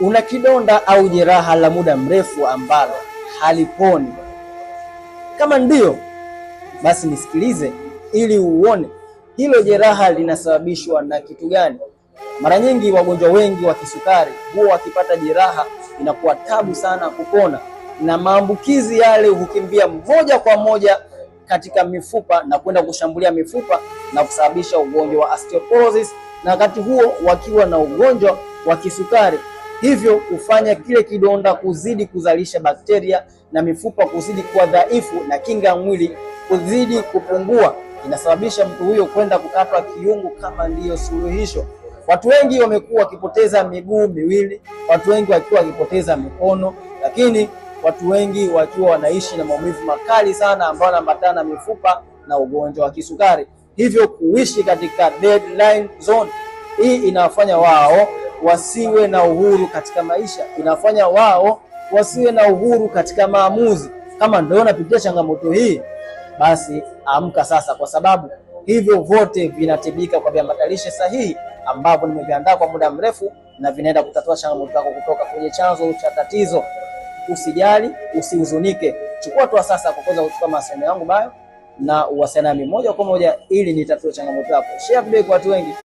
Una kidonda au jeraha la muda mrefu ambalo haliponi? Kama ndio, basi nisikilize ili uone hilo jeraha linasababishwa na kitu gani. Mara nyingi wagonjwa wengi wa kisukari huwa wakipata jeraha inakuwa tabu sana kupona, na maambukizi yale hukimbia moja kwa moja katika mifupa na kwenda kushambulia mifupa na kusababisha ugonjwa wa osteoporosis, na wakati huo wakiwa na ugonjwa wa kisukari, hivyo kufanya kile kidonda kuzidi kuzalisha bakteria na mifupa kuzidi kuwa dhaifu na kinga ya mwili kuzidi kupungua, inasababisha mtu huyo kwenda kukatwa kiungo kama ndiyo suluhisho. Watu wengi wamekuwa wakipoteza miguu miwili, watu wengi wakiwa wakipoteza mikono, lakini watu wengi wakiwa wanaishi na maumivu makali sana ambayo yanaambatana na mifupa na ugonjwa wa kisukari, hivyo kuishi katika deadline zone. Hii inafanya wao wasiwe na uhuru katika maisha, inafanya wao wasiwe na uhuru katika maamuzi. Kama ndio unapitia changamoto hii, basi amka sasa, kwa sababu hivyo vote vinatibika kwa viambatanisho sahihi ambavyo nimeviandaa kwa muda mrefu na vinaenda kutatua changamoto yako kutoka kwenye chanzo cha tatizo. Usijali, usihuzunike. Chukua hatua sasa kwa kuweza kuchukua mawasiliano yangu bayo na uwasiliane nami moja kwa moja ili nitatue changamoto yako. Share video kwa watu wengi.